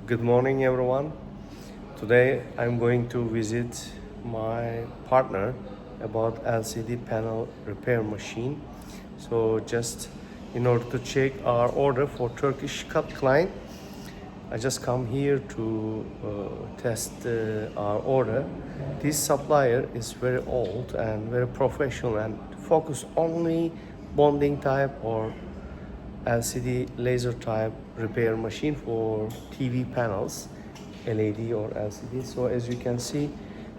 Good morning, everyone. Today I'm going to visit my partner about LCD panel repair machine. So just in order to check our order for Turkish client, I just come here to test our order. This supplier is very old and very professional and focus only bonding type or LCD laser type repair machine for TV panels, LED or LCD. So as you can see,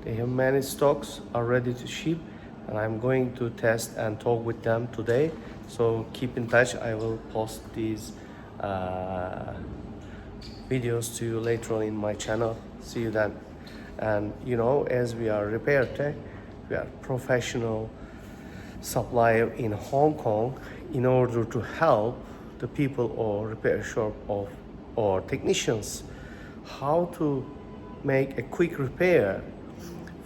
they have many stocks are ready to ship, and I'm going to test and talk with them today. So keep in touch. I will post these videos to you later on in my channel. See you then. And as we are repair tech, we are professional supplier in Hong Kong in order to help the people or repair shop of or technicians how to make a quick repair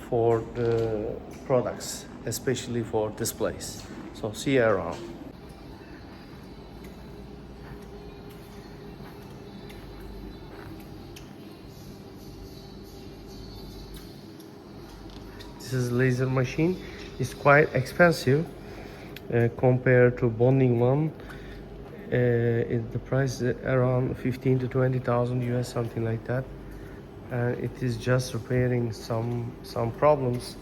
for the products, especially for displays. So see you around. This is laser machine. It's quite expensive compared to bonding one. The price is around 15 to 20,000 US, something like that, and it is just repairing some problems.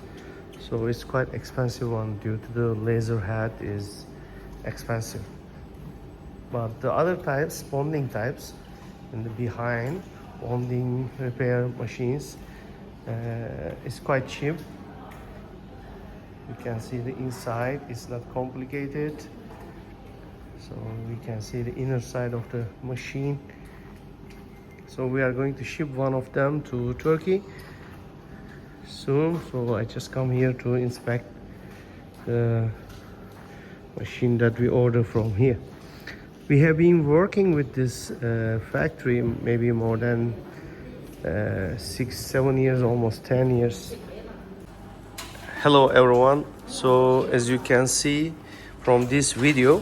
So it's quite expensive one due to the laser head is expensive. But the other types, bonding types, in the behind bonding repair machines is quite cheap. You can see the inside, it's not complicated. So we can see the inner side of the machine. So we are going to ship one of them to Turkey soon. So I just come here to inspect the machine that we order from here. We have been working with this factory maybe more than 6-7 years, almost 10 years. Hello everyone. So as you can see from this video,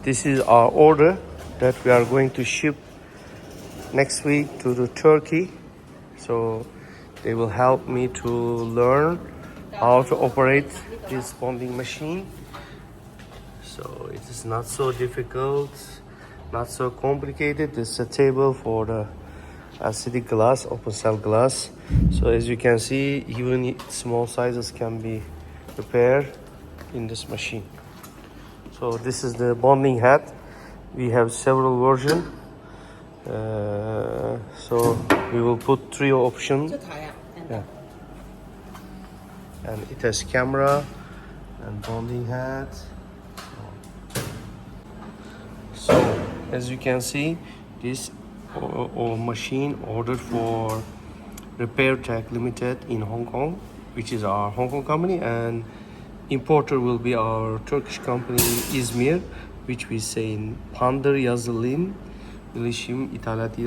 this is our order that we are going to ship next week to the Turkey. So they will help me to learn how to operate this bonding machine. So it is not so difficult, not so complicated. This is a table for the LCD glass, open cell glass. So as you can see, even small sizes can be repaired in this machine. So this is the bonding head. We have several versions. So we will put 3 options. Yeah. And it has camera and bonding head. So as you can see, this machine ordered for Repair Tech Limited in Hong Kong, which is our Hong Kong company, and importer will be our Turkish company İzmir, which we say in Pandır Yazılım Bilişim İthalat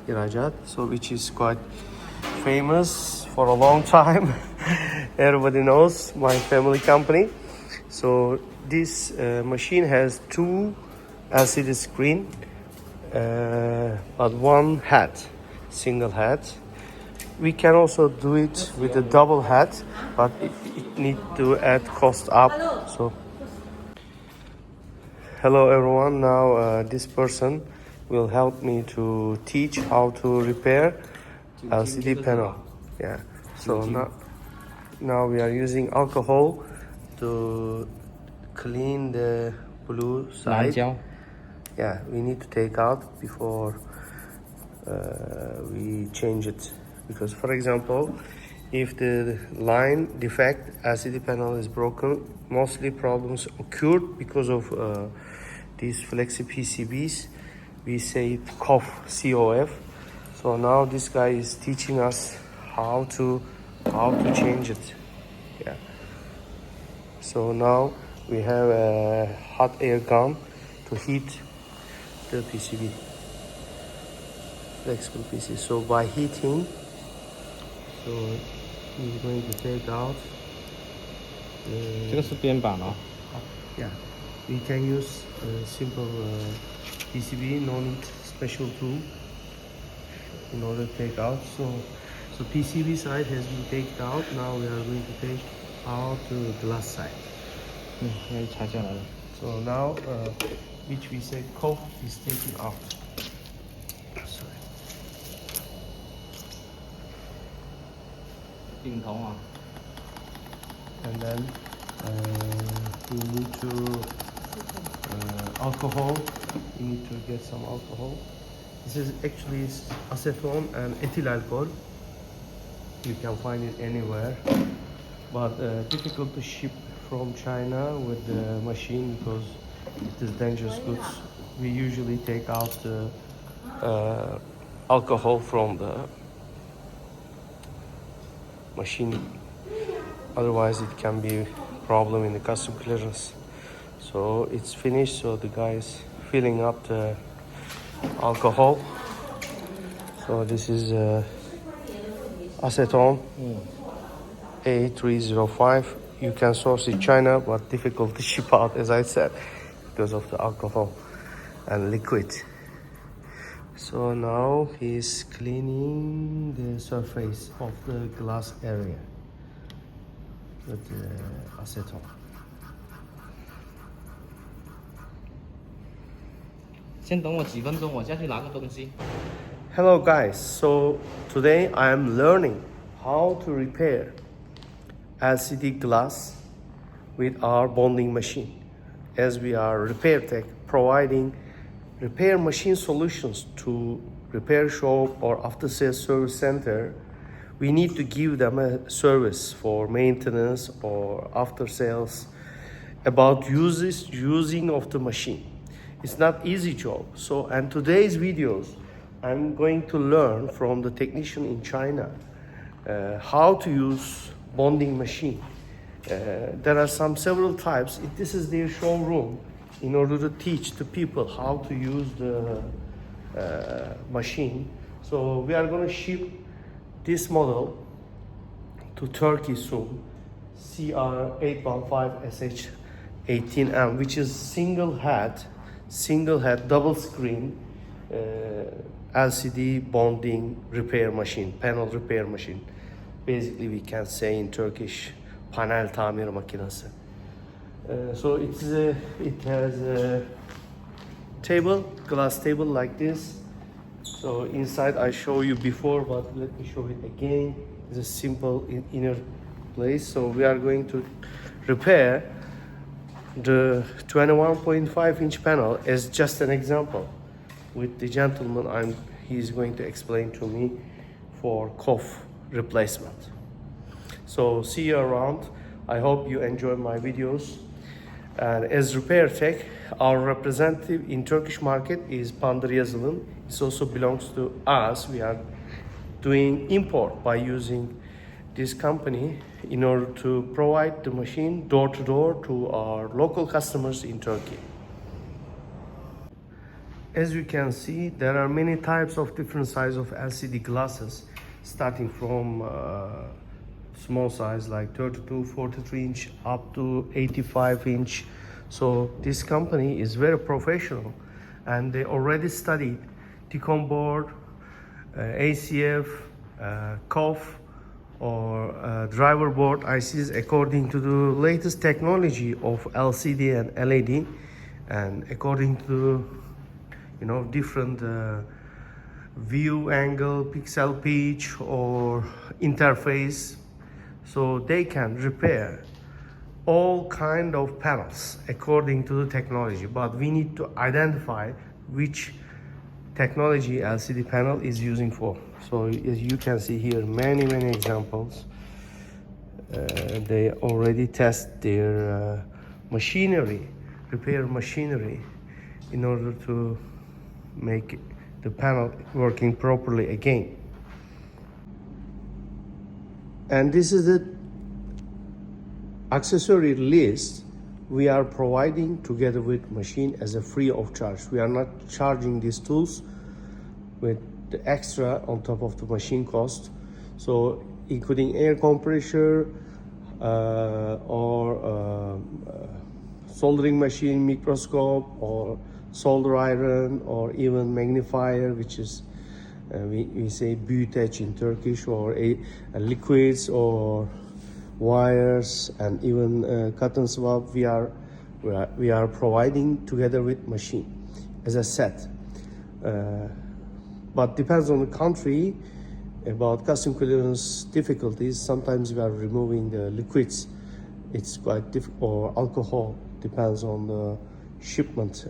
İhracat, so which is quite famous for a long time. Everybody knows my family company. So this machine has 2 LCD screen, but 1 head, single head. We can also do it with a double head, but it need to add cost up. So hello everyone. Now this person will help me to teach how to repair LCD panel. Yeah. So now we are using alcohol to clean the blue side. Yeah, we need to take out before we change it. Because for example, if the line defect LCD panel is broken, mostly problems occurred because of these flexi PCBs. We say it COF. So now this guy is teaching us how to change it. Yeah. So now we have a hot air gun to heat the PCB, flexible PC. So by heating, so he's going to take out. 这个是边板哦。 Yeah, we can use simple PCB, no need special tool. in order to take out. So PCB side has been taken out. Now we are going to take out the glass side. 因为拆下来了。 So now which we say coke is taken out. Sorry. 顶头啊。 And then we need to alcohol. We need to get some alcohol. This is actually acetone and ethyl alcohol. You can find it anywhere, but difficult to ship from China with the machine because it is dangerous goods. We usually take out the alcohol from the machine. Otherwise, it can be a problem in the custom clearance. So it's finished. So the guy is filling up the alcohol. So this is acetone A305. You can source in China, but difficult to ship out, as I said, because of the alcohol and liquid. So now he's cleaning the surface of the glass area with the acetone. Hello guys, so today I am learning how to repair LCD glass with our bonding machine, as we are repair tech providing repair machine solutions to repair shop or after sales service center. We need to give them a service for maintenance or after sales about using of the machine. It's not easy job. So, and today's videos, I'm going to learn from the technician in China how to use bonding machine. There are several types. This is their showroom in order to teach the people how to use the machine. So we are going to ship this model to Turkey soon, CR815SH18M, which is single head double screen LCD bonding repair machine, panel repair machine. Basically we can say in Turkish panel tamir makinesi. So it has a table, glass table like this. So inside I show you before, but let me show it again. It's a simple inner place. So we are going to repair the 21.5 inch panel as just an example with the gentleman. He's going to explain to me for cough replacement. So see you around. I hope you enjoy my videos. And as repair tech, our representative in Turkish market is Pandır Yazılım. It also belongs to us. We are doing import by using this company in order to provide the machine door to door to our local customers in Turkey. As you can see, there are many types of different size of LCD glasses, starting from small size like 32, 43 inch up to 85 inch. So this company is very professional and they already studied T-CON board, ACF, COF or driver board ICs according to the latest technology of LCD and LED, and according to different view angle, pixel pitch or interface. So they can repair all kind of panels according to the technology, but we need to identify which technology LCD panel is using for. So as you can see here, many examples. They already test their machinery, repair machinery, in order to make the panel working properly again. And this is the accessory list we are providing together with machine as a free of charge. We are not charging these tools with the extra on top of the machine cost. So including air compressor or soldering machine, microscope or solder iron or even magnifier, which is we say büyüteç in Turkish, or liquids or wires, and even cotton swab we are providing together with machine as a set. But depends on the country about custom clearance difficulties. Sometimes we are removing the liquids. It's quite difficult, or alcohol, depends on the shipment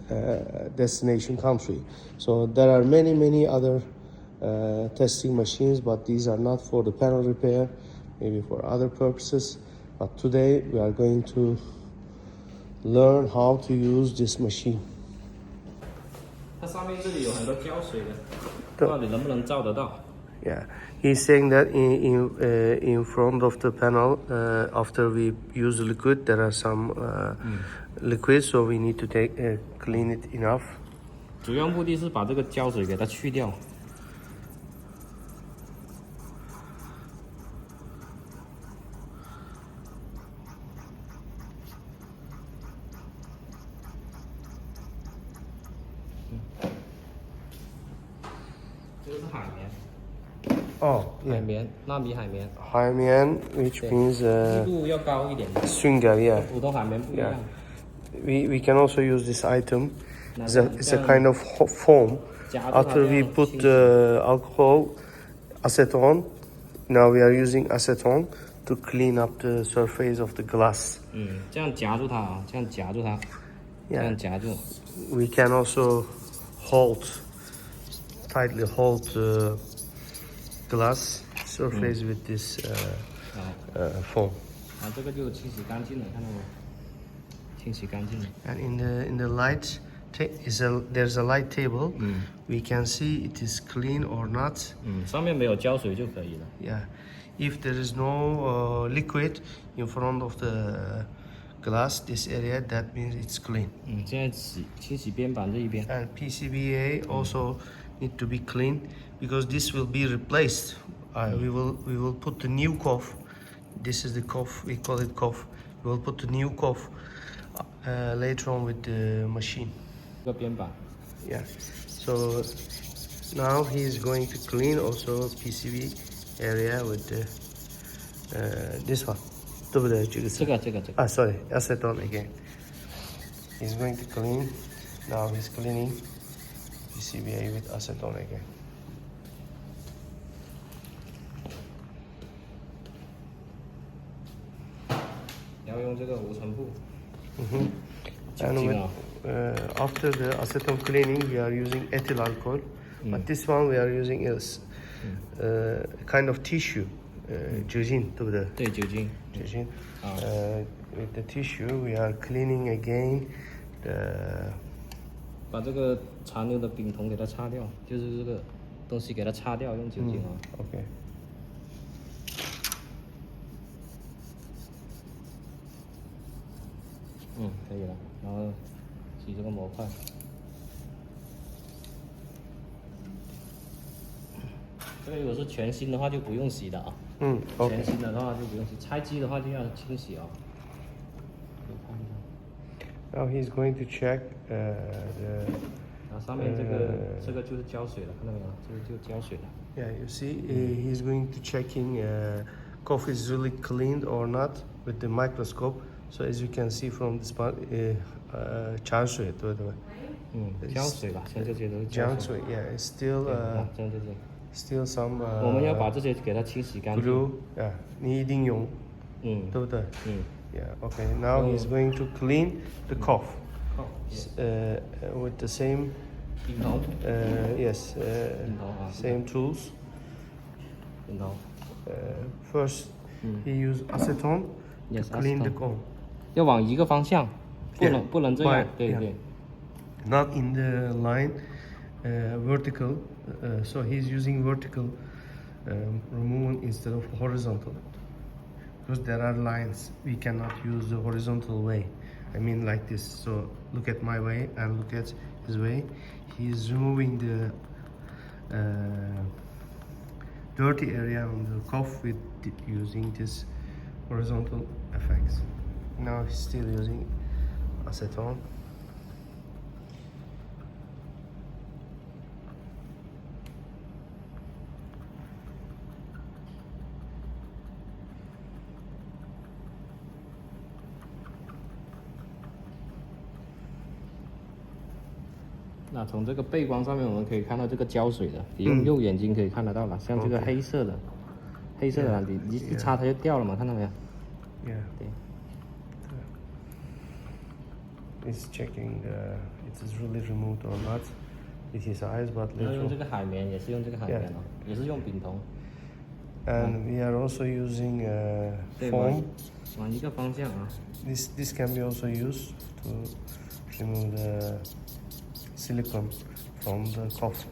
destination country. So there are many other testing machines, but these are not for the panel repair, maybe for other purposes. But today we are going to learn how to use this machine. 它上面这里有很多胶水的，不知道你能不能照得到？ Yeah, he's saying that in front of the panel, after we use the liquid, there are some liquid, so we need to clean it enough. 主要目的是把这个胶水给它去掉。这个是海绵。 Oh, 海 yeah. 绵，纳米海绵， Haimen, which means 密度要高一点， sünger, yeah. 普通海绵不一样。 We can also use this item. It's a 这样 kind of foam. 夹住它 After 这 we 样 put 清洗 alcohol, acetone, now we are using acetone to clean up the surface of the glass. 这样夹住它啊，这样夹住它，这样夹住。 We can also tightly hold the glass surface with this foam. 啊，这个就清洗干净了，看到没？清洗干净了。 And in the light, there's a light table. We can see it is clean or not. 上面没有胶水就可以了。 Yeah, if there is no liquid in front of the glass, this area, that means it's clean. 现在清洗边板这一边。 And PCBA also need to be clean, because this will be replaced. We will put the new cuff. This is the cuff. We call it cuff. We will put the new cuff later on with the machine. 这个边板。 Yeah. So now he is going to clean also PCB area with the this one. 对不对？这个是。这个。Sorry, acetone again. He's going to clean. Now he's cleaning PCBA with acetone again. 要用这个无尘布。 And after the acetone cleaning, we are using ethyl alcohol. But this one we are using is kind of tissue, 酒精，对不对？对，酒精。 酒精。With the tissue, we are cleaning again the. 把这个残留的丙酮给它擦掉，就是这个东西给它擦掉，用酒精啊。Okay. 可以了，然后洗这个模块。这个如果是全新的话就不用洗的啊。Okay. 全新的话就不用洗，拆机的话就要清洗啊。 Now he's going to check the. 然后上面这个就是胶水了，看到没有？这个就胶水了。 Yeah, you see, he's going to checking coffee is really cleaned or not with the microscope. So as you can see from this part, 碱水，对不对？胶水吧，像这些都是胶浆水 yeah, it's still 像这些。 still some. 我们要把这些给它清洗干净。 glue, yeah, 你一定用，对不对？Yeah, okay. Now he's going to clean the cuff with the same. 丙酮。Yes. 丙酮啊。 Same tools. 丙酮。 First, he used acetone to clean the comb. 要往一个方向，不能这样，对对。 Not in the line, vertical. So he's using vertical removal instead of horizontal. Because there are lines, we cannot use the horizontal way. I mean like this. So look at my way and look at his way. He is removing the dirty area on the cuff with using this horizontal effects. Now he's still using acetone. 那从这个背光上面我们可以看到这个胶水的，你用右眼睛可以看得到了，像这个黑色的，黑色的你一擦它就掉了嘛，看到没有？ Yeah. 对。 It's checking it is really removed or not with his eyes, but 要用 little. 这个海绵，也是用这个海绵哦，也是用丙酮。 And we are also using 对， foam. 往一个方向啊。 This can be also used to remove the silicone from the coffee.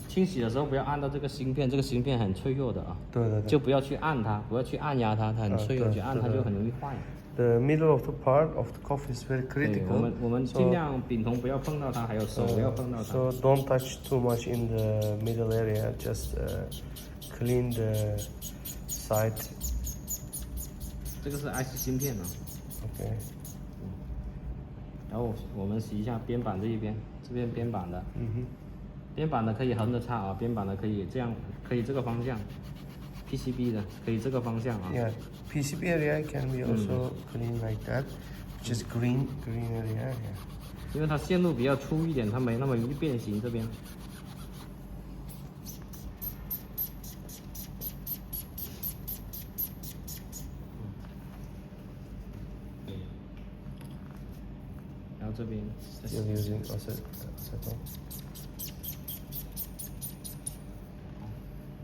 清洗的时候不要按到这个芯片，这个芯片很脆弱的啊。对对对。就不要去按它，不要去按压它，它很脆弱，去按它就很容易坏。 The middle of the part of the coffee is very 对， critical. 我们尽量丙酮不要碰到它，还有手不要碰到它。So don't touch too much in the middle area. Just clean the side. 这个是 IC 芯片啊。 Okay. 然后我们洗一下边板这一边，这边边板的。边板的可以横着插啊，边板的可以这样，可以这个方向。PCB 的可以这个方向啊。 Yeah, PCB area can be also clean like that, which is green area. Yeah. 因为它线路比较粗一点，它没那么容易变形这边。然后这边 Still using acetone.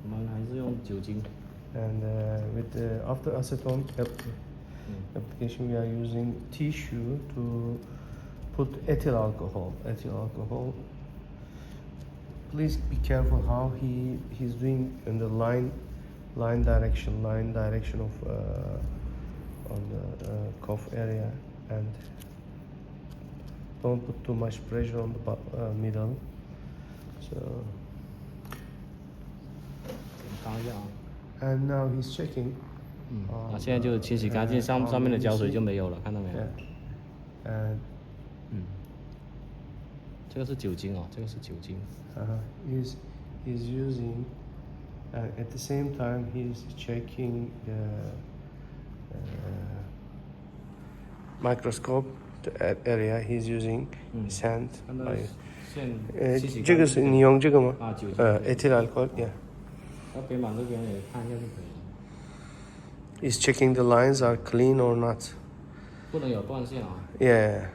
我们还是用酒精。 And with the after acetone application, we are using tissue to put ethyl alcohol. Ethyl alcohol. Please be careful how he's doing in the line direction of on the cough area, and don't put too much pressure on the middle. So. 刚一下啊。 And now he's checking. 那现在就清洗干净，上面的胶水就没有了，看到没有？ And 这个是酒精哦，这个是酒精。he's using, at the same time he's checking the microscope, the area. He's using his hand. 看到线清洗干净。这个是你用这个吗？啊，酒精。ethyl alcohol, yeah. 然后边板这边也看一下就可以了。 He's checking the lines are clean or not. 不能有断线啊。 Yeah.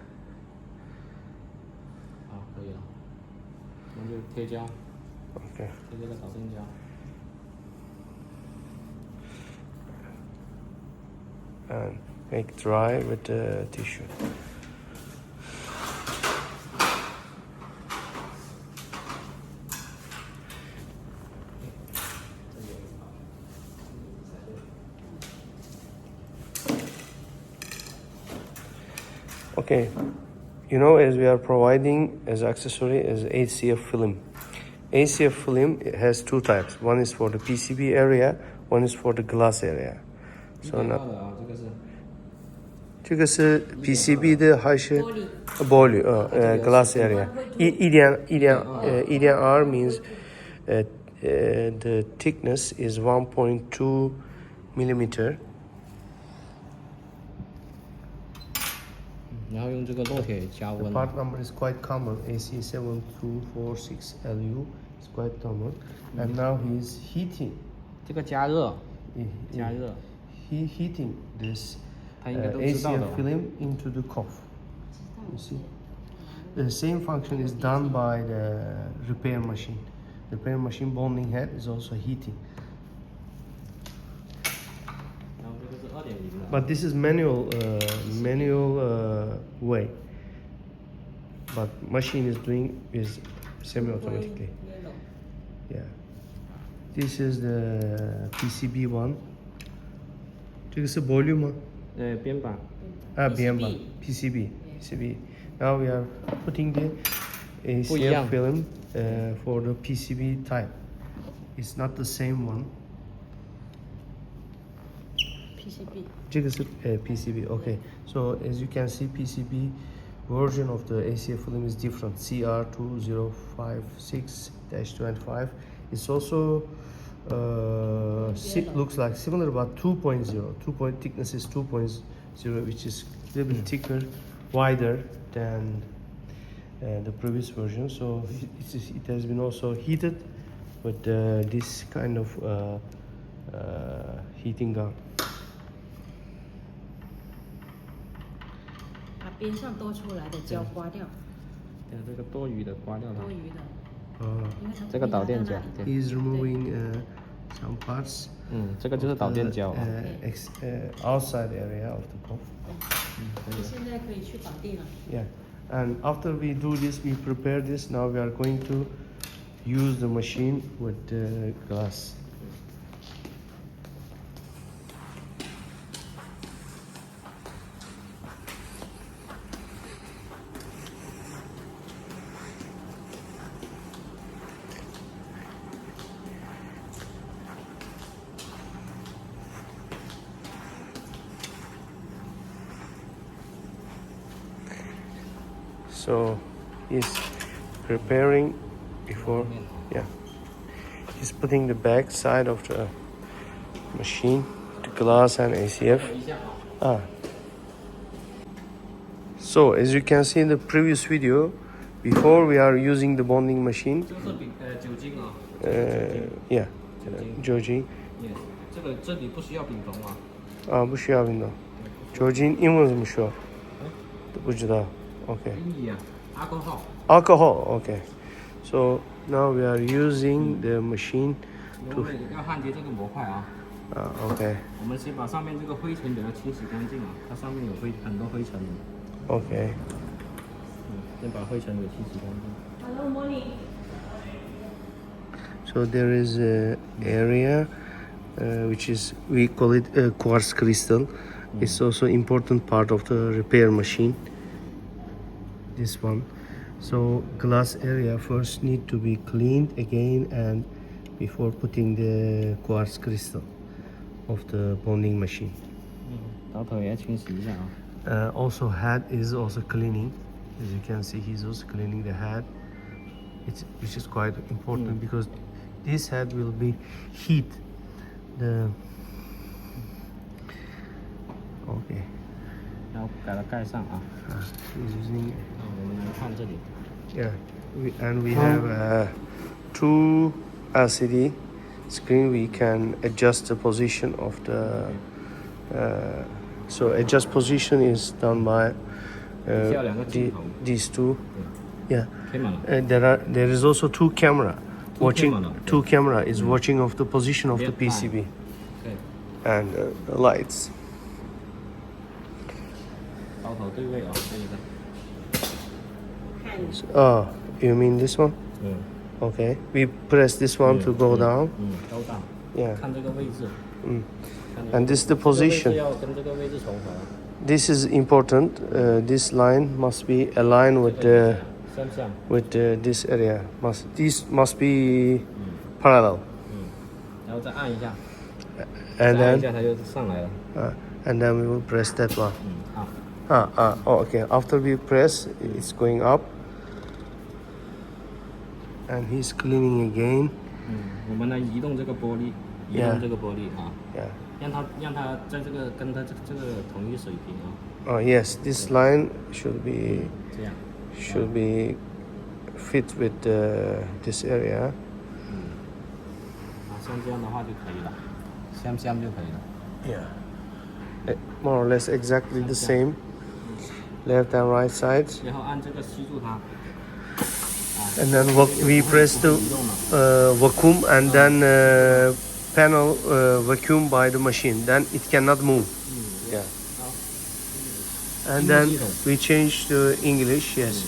啊，可以了。我们就贴胶。 Okay. 贴这个导线胶。 And make dry with the tissue. Okay, you know, as we are providing as accessory as ACF film. ACF film has two types. One is for the PCB area, one is for the glass area. So now, 这个是 PCB 的还是玻璃glass area. EDR means the thickness is 1.2 millimeter. 然后用这个烙铁加 The 温。 part number is quite common. AC7246LU is quite common. And now he's heating. 这个加热，加热。 He heating this 他应该都知道的。 ACF film into the cough. You see, the same function is done by the repair machine. The repair machine bonding head is also heating. 然后这个是2.0的。 But this is manual way. But machine is doing is semi-automatically. Yeah. This is the PCB one. 这个是玻璃吗？边板。边板 PCB. Now we are putting the ACF film for the PCB type. It's not the same one. PCB. 这个是PCB. Okay. So as you can see, PCB version of the ACF film is different. CR2056-25. It's also looks like similar, but 2.0. Thickness is 2.0, which is a little bit thicker, wider than the previous version. So it has been also heated with this kind of heating gun. 把边上多出来的胶刮掉，对，这个多余的刮掉它。多余的， 因为它这个导电角，对， He's removing some parts. 这个就是导电角啊。outside area of the cough. 现在可以去扫地了。 Yeah, and after we do this, we prepare this. Now we are going to use the machine with the glass. So he's preparing before, yeah. He's putting the back side of the machine, the glass and ACF. So as you can see in the previous video, before we are using the bonding machine. 这个是酒精啊。Yeah, 酒精。这里不需要丙酮啊。不需要丙酮。酒精英文怎么说？不知道。Okay. 英语啊 ，alcohol。Alcohol. Okay. So now we are using the machine 要焊接这个模块啊。Okay. 我们先把上面这个灰尘给它清洗干净啊，它上面有很多灰尘。Okay. 先把灰尘给清洗干净。Hello, morning. So there is a area which is, we call it quartz crystal. It's also important part of the repair machine. This one. So glass area first need to be cleaned again and before putting the quartz crystal of the bonding machine. 导头也要清洗一下啊。Also head is also cleaning. As you can see, he's also cleaning the head, which is quite important because this head will be heat. Okay. 要给它盖上啊。He's using. 我们来看这里。Yeah, we have 2 LCD screen. We can adjust the position of the. So adjust position is done by these two. Yeah. There is also 2 camera watching. 2 camera is watching of the position of the PCB and the lights. 导头对位啊，这个。You mean this one? Okay. We press this one to go down. 高档。 Yeah. 看这个位置。And this is the position. 要跟这个位置重合。 This is important. This line must be aligned with this area. These must be parallel. 然后再按一下。 And 按一 then 下它就上来了。and then we will press that one. 好。Okay. After we press, it's going up. And he's cleaning again. 我们来移动这个玻璃，移动这个玻璃啊。 Yeah. 让它在这个跟它这个同一水平啊。Yes, this line should be 这样。 should be fit with this area. 像这样的话就可以了，香就可以了。 Yeah. More or less exactly the same. Left and right sides. 然后按这个吸住它。 And then we press the vacuum and then panel vacuum by the machine. Then it cannot move. Yeah. And then we change to English. Yes.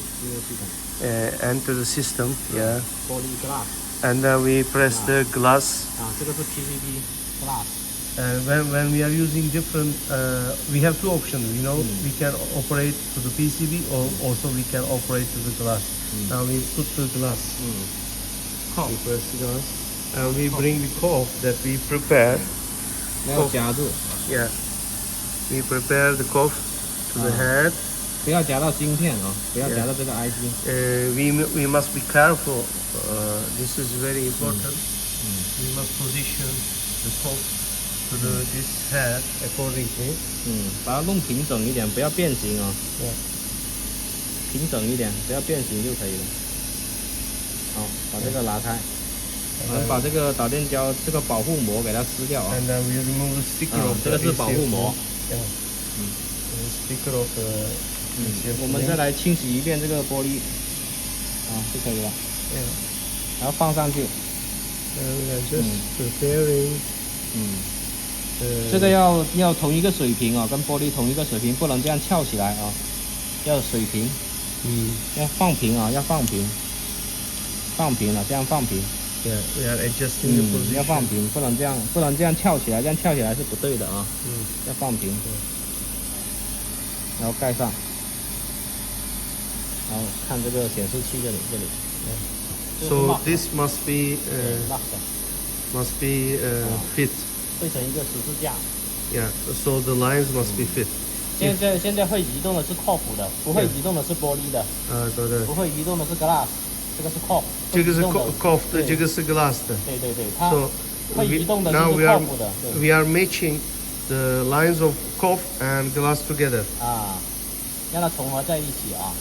Enter the system. Yeah. 玻璃 glass。 And then we press the glass. 这个是 PCB glass。 When we are using different, we have 2 options. We can operate to the PCB or also we can operate to the glass. Now we put the glass. We press the glass, and we bring the cough that we prepared. 要夹住。 Yeah. We prepare the cough to the head. 不要夹到晶片啊，不要夹到这个 IC。We must be careful. This is very important. We must position the cough to this head accordingly. 把它弄平整一点，不要变形啊。 Yeah. 平整一点，不要变形就可以了。好，把这个拿开，我们把这个导电胶这个保护膜给它撕掉啊。 And then we remove the sticker of 这 the 个是保护膜。 Yeah. The sticker of the ACF 我们再来清洗一遍这个玻璃，就可以了。 Yeah. 然后放上去。 And we are just preparing. 这个要同一个水平啊，跟玻璃同一个水平，不能这样翘起来啊，要水平。要放平啊，要放平。放平了，这样放平。 Yeah, we are adjusting the position. 要放平，不能这样翘起来，这样翘起来是不对的啊。要放平。然后盖上。然后看这个显示器这里。 So this must be fit. 绘成一个十字架。 Yeah. So the lines must be fit. 现在会移动的是 COF 的，不会移动的是玻璃的。对。不会移动的是 glass， 这个是 COF。这个是 COF 的，这个是 glass 的。对，它会移动的是 Now COF 的。we are matching the lines of COF and glass together. 让它重合在一起啊。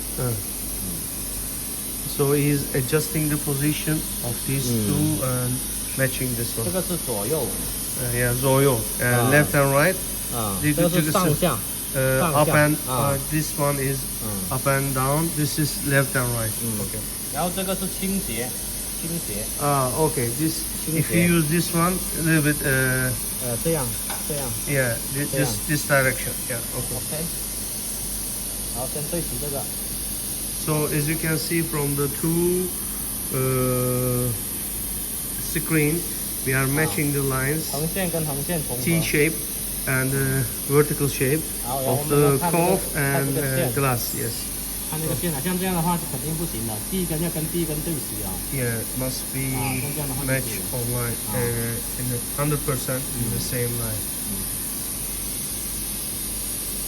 So he's adjusting the position of these two and matching this one. 这个是左右。Yeah, 左右 and left and right. 这个是上下。 up and this one is up and down. This is left and right. Okay. 然后这个是倾斜。Okay. This if you use this one a little bit. 这样。Yeah. This direction. Yeah. Okay. 然后先对齐这个。 So as you can see from the two screen, we are matching the lines. 横线跟横线重合。 T shape and vertical shape of the COF and glass. Yes. 看这个线啊，像这样的话肯定不行的，第一根要跟第一根对齐啊。Yeah, must be match online in 100% in the same line.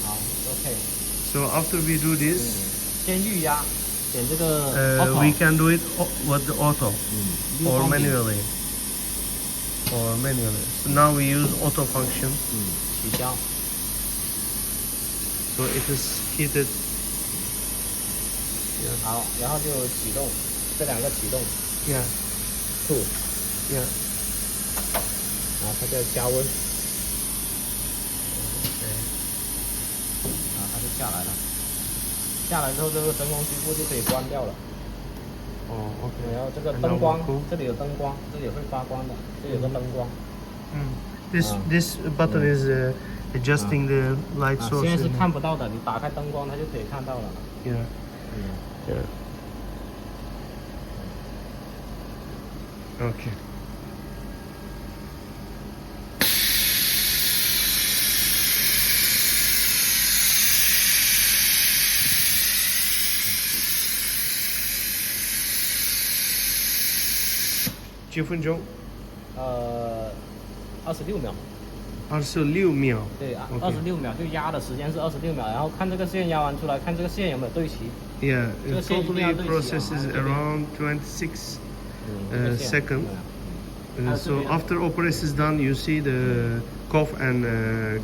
好 ，OK。 So after we do this, 先预压，点这个 auto。 we can do it with the auto or manually. So now we use auto function. 取消。 So it is heated. 好，然后就启动，这两个启动。 Yeah. 2。 Yeah. 然后它就加温。它就下来了。下来之后，这个真空局部就可以关掉了。Okay. 然后这个灯光，这里有灯光，这里会发光的，这里有个灯光。This button is adjusting the light source. 现在是看不到的，你打开灯光，它就可以看到了。 Yeah. Yeah. Okay.几分钟26秒。 26秒。对啊，26秒就压的时间是26秒，然后看这个线压完出来，看这个线有没有对齐。 Yeah, the totally process is around 26 seconds. So after operation is done, you see the COF and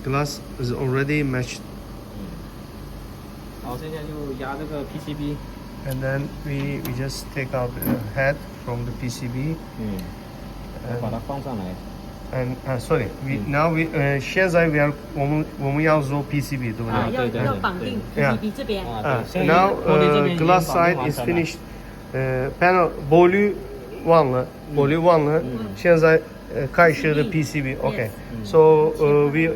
glass is already matched. 好，现在就压这个 PCB。 And then we just take out the head from the PCB. 把它放上来。 And sorry, now we 现在我们要做 PCB 对不对？要绑定 PCB 这边。Now glass side is finished. Panel 玻璃完了，现在开始的 PCB. Okay. So we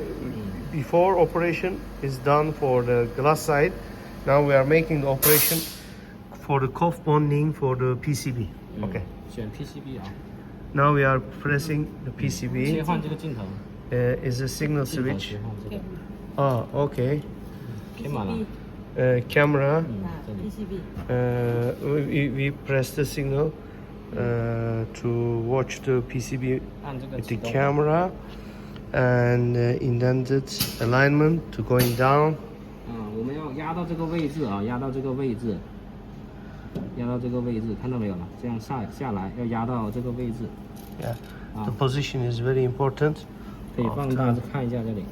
before operation is done for the glass side. Now we are making the operation for the COF bonding for the PCB. Okay. 选 PCB 啊。 Now we are pressing the PCB. 切换这个镜头。 Is a signal switch. 切换这个。 Okay. PCB Camera. PCB We press the signal to watch the PCB 按这个 with 启 the 动。 camera and indented alignment to going down. 我们要压到这个位置啊，压到这个位置，看到没有了？这样下来要压到这个位置。 Yeah. The position is very important. 可以放大看一下这里。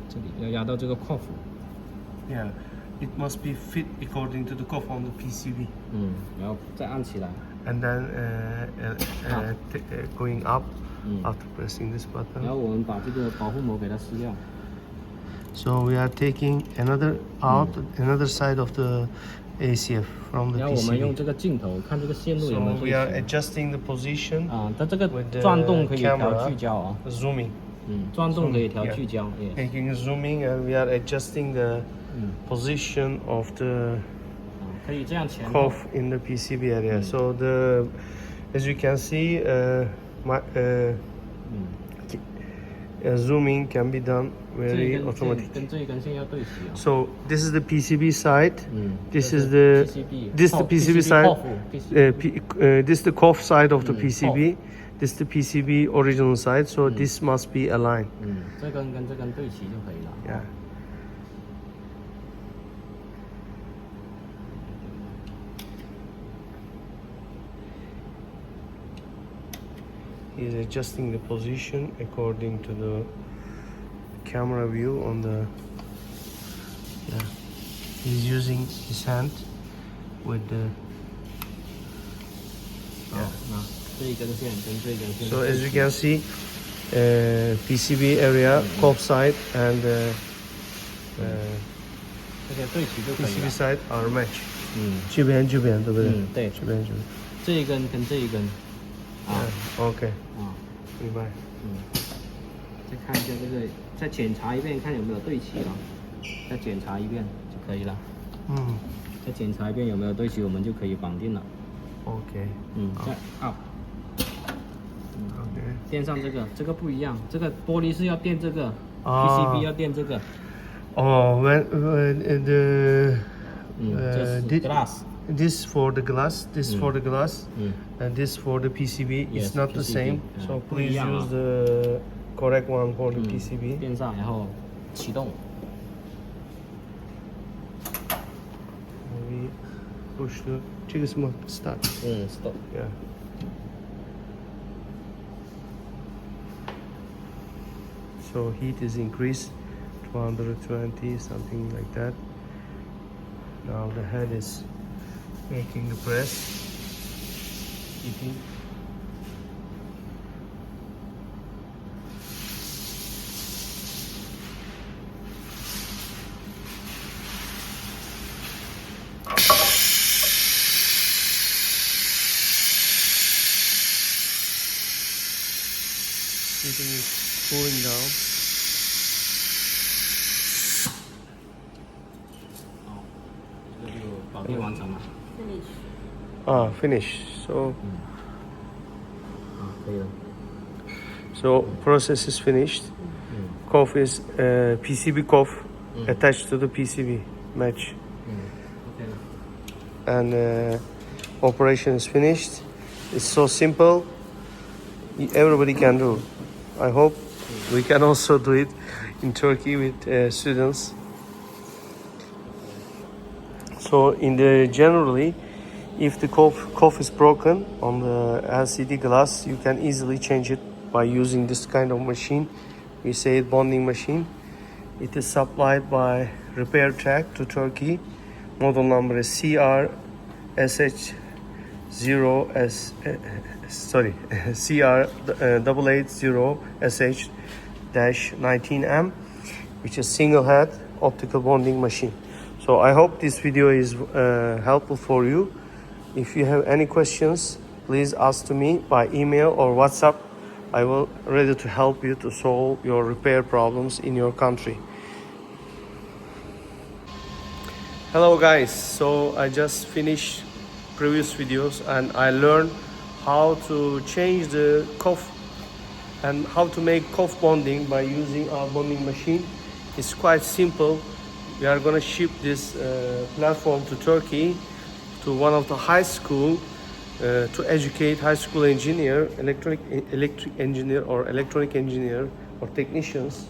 这里要压到这个COF。 Yeah. it must be fit according to the cough on the PCB. 然后再按起来。 And then going up 嗯， after pressing this 然 button. 后我们把这个保护膜给它撕掉。 So we are taking another out, another side of the ACF from the 然后我们用 PCB. 这个镜头看这个线路有没 So 有 we 对 are 齐。 adjusting the position, 啊，它这个 with the 转动可以调 camera 聚焦啊。 zooming, 转动可以调 Yeah. 聚焦。也。 making zooming, and we are adjusting the 嗯， position of the 可以这样前后。 cough in the PCB area. Mm. So as you can see, zooming can be done 这一 very 根 automatic. 线跟这一根线要对齐啊。 So this is the PCB side. 嗯 This 这 is 是 the PCB this the PCB side. 后部 PCB This is the cough side of the Mm, PCB. This is the PCB original side. So this must be aligned. 这根跟这根对齐就可以了。 Yeah. He's adjusting the position according to the camera view on the. Yeah. He's using his hand with the. 好，那这一根线跟这一根线。 So as you can see, PCB area, cough side, and 这些对齐就可以 PCB 了。 side are matched. 嗯这边对不对？对，这边。这一根跟这一根。啊 OK， 啊，明白。再看一下这个，再检查一遍，看有没有对齐啊。再检查一遍就可以了。再检查一遍有没有对齐，我们就可以绑定了。 OK， 再 up。 OK。 垫上这个不一样，这个玻璃是要垫这个 Ah. PCB 要垫这个。 Oh, when the 这是 glass。 this for the glass, this for the glass, 嗯 and this for the PCB. Yes, It's not the PCB, same. So 不 please 一样啊。 use the correct one for the PCB. 垫上，然后启动。 We push the 这个什么 start. stop。 Yeah. So heat is increased to 120, something like that. Now the head is making the press. Heating. Heating is cooling down. 好，这个就绑定完成了。 Finish. Finish. So 可以了。 so process is finished. Cough is PCB cough attached to the PCB match, OK 了。 and operation is finished. It's so simple. Everybody can do. I hope we can also do it in Turkey with students. So generally, if the cough is broken on the LCD glass, you can easily change it by using this kind of machine. We say it bonding machine. It is supplied by Repair Track to Turkey. Model number is CR880SH CR880SH-19M, which is single head optical bonding machine. So I hope this video is helpful for you. If you have any questions, please ask to me by email or WhatsApp. I will ready to help you to solve your repair problems in your country. Hello guys, so I just finished previous videos and I learned how to change the cough and how to make cough bonding by using our bonding machine. It's quite simple. We are gonna ship this platform to Turkey, to one of the high school to educate high school engineer, electric engineer or electronic engineer or technicians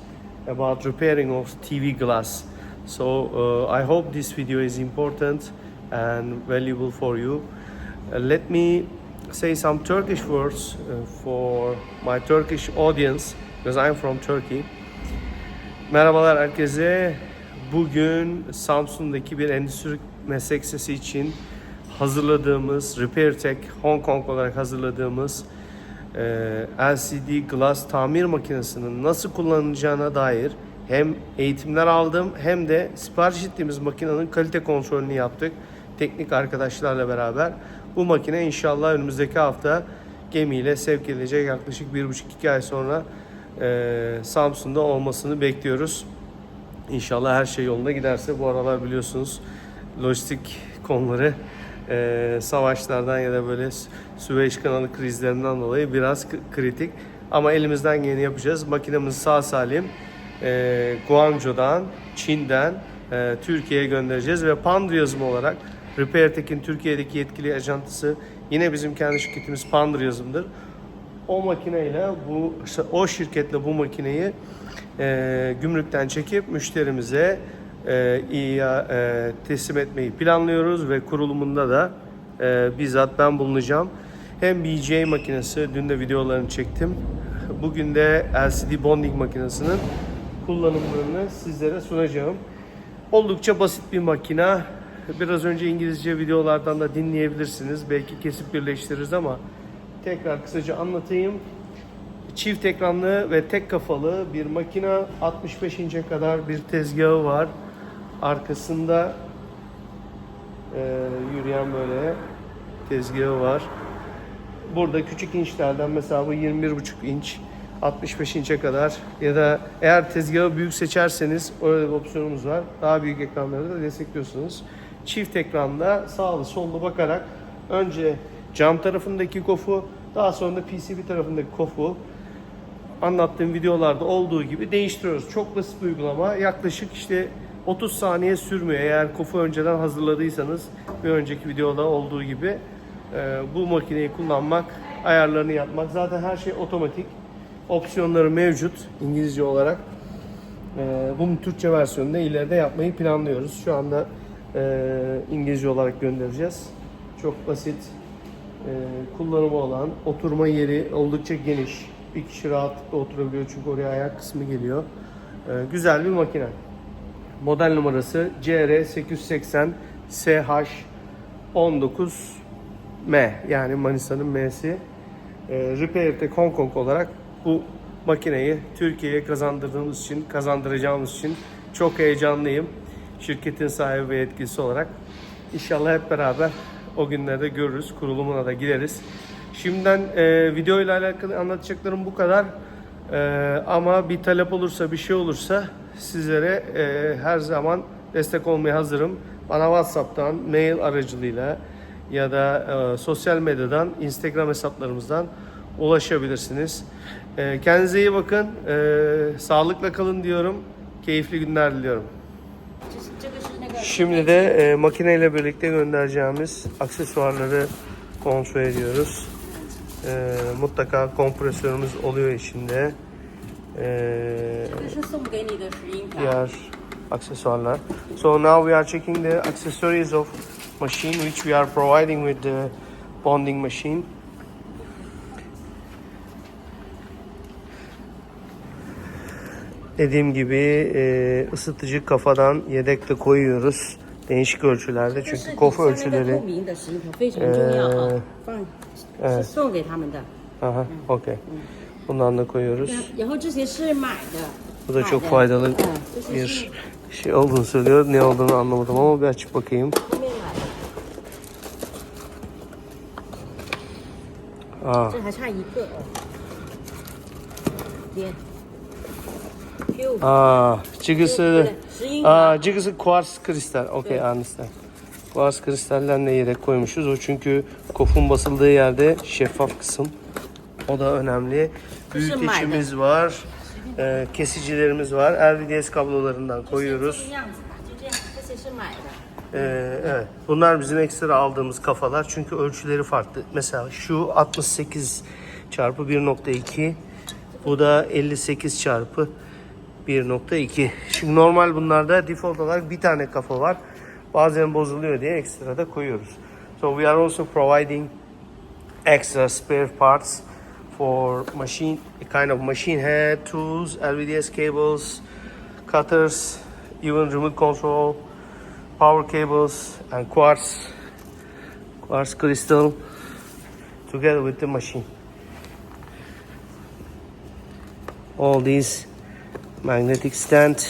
about repairing of TV glass. So I hope this video is important and valuable for you. Let me say some Turkish words for my Turkish audience because I'm from Turkey. Merhabalar herkese. Bugün Samsun'daki bir endüstri meslek lisesi için hazırladığımız, Repair Tech Hong Kong olarak hazırladığımız LCD glass tamir makinesinin nasıl kullanılacağına dair hem eğitimler aldım hem de sipariş ettiğimiz makinenin kalite kontrolünü yaptık. Teknik arkadaşlarla beraber. Bu makine inşallah önümüzdeki hafta gemiyle sevk edilecek, yaklaşık 1,5-2 ay sonra Samsun'da olmasını bekliyoruz. İnşallah her şey yolunda giderse. Bu aralar biliyorsunuz lojistik konuları savaşlardan ya da böyle Süveyş kanalı krizlerinden dolayı biraz kritik. Ama elimizden geleni yapacağız. Makinemizi sağ salim Guangzhou'dan, Çin'den Türkiye'ye göndereceğiz ve Pandur yazımı olarak Repair Tech'in Türkiye'deki yetkili ajantısı yine bizim kendi şirketimiz Pandur yazımdır. O makineyle o şirketle bu makineyi gümrükten çekip müşterimize teslim etmeyi planlıyoruz ve kurulumunda da bizzat ben bulunacağım. Hem BGA makinesi, dün de videolarını çektim. Bugün de LCD bonding makinesinin kullanımlarını sizlere sunacağım. Oldukça basit bir makine. Biraz önce İngilizce videolardan da dinleyebilirsiniz. Belki kesip birleştiririz ama tekrar kısaca anlatayım. Çift ekranlı ve tek kafalı bir makine. 65 inçe kadar bir tezgahı var. Arkasında yürüyen böyle tezgahı var. Burada küçük inçlerden mesela bu 21,5 inç 65 inçe kadar ya da eğer tezgahı büyük seçerseniz öyle bir opsiyonumuz var. Daha büyük ekranları da destekliyorsunuz. Çift ekranda sağlı sollu bakarak önce cam tarafındaki kofu, daha sonra da PCB tarafındaki kofu anlattığım videolarda olduğu gibi değiştiriyoruz. Çok basit bir uygulama. Yaklaşık işte 30 saniye sürmüyor. Eğer kofu önceden hazırladıysanız bir önceki videoda olduğu gibi bu makineyi kullanmak, ayarlarını yapmak. Zaten her şey otomatik. Opsiyonları mevcut İngilizce olarak. Bunun Türkçe versiyonunu da ileride yapmayı planlıyoruz. Şu anda İngilizce olarak göndereceğiz. Çok basit. Kullanımı olan, oturma yeri oldukça geniş. Bir kişi rahatlıkla oturabiliyor çünkü oraya ayak kısmı geliyor. Güzel bir makine. Model numarası CR880 SH19M, yani Manisa'nın M'si. Repair Tech Hong Kong olarak bu makineyi Türkiye'ye kazandıracağımız için çok heyecanlıyım. Şirketin sahibi ve yetkilisi olarak. İnşallah hep beraber o günlerde görürüz. Kurulumuna da gideriz. Şimdiden video ile alakalı anlatacaklarım bu kadar. Ama bir talep olursa, bir şey olursa sizlere her zaman destek olmaya hazırım. Bana WhatsApp'tan, mail aracılığıyla ya da sosyal medyadan, Instagram hesaplarımızdan ulaşabilirsiniz. Kendinize iyi bakın. Sağlıkla kalın diyorum. Keyifli günler diliyorum. Şimdi de makineyle birlikte göndereceğimiz aksesuarları kontrol ediyoruz. Mutlaka kompresörümüz oluyor içinde. Diğer aksesuarlar. So now we are checking the accessories of machine which we are providing with the bonding machine. Dediğim gibi ısıtıcı kafadan yedek de koyuyoruz. Değişik ölçülerde çünkü kofu ölçüleri. Evet. Aha, okey. Bundan da koyuyoruz. Bu da çok faydalı bir şey olduğunu söylüyor. Ne olduğunu anlamadım ama bir açıp bakayım. Aa. 这个是这个是 quartz kristal. Okay, understand. Quartz kristallerle yedek koymuşuz. O çünkü kofun basıldığı yerde şeffaf kısım. O da önemli. Büyüteçimiz var. Kesicilerimiz var. LVDS kablolarından koyuyoruz. Evet. Bunlar bizim ekstra aldığımız kafalar. Çünkü ölçüleri farklı. Mesela şu 68 çarpı 1.2. Bu da 58 çarpı 1.2. Şimdi normal bunlarda default olarak bir tane kafa var. Bazen bozuluyor diye ekstra da koyuyoruz. So we are also providing extra spare parts for machine, a kind of machine head, tools, LVDS cables, cutters, even remote control, power cables, and quartz crystal together with the machine. All these magnetic stand,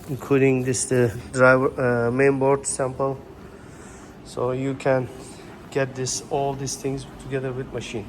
including this the driver main board sample, so you can get all these things together with machine.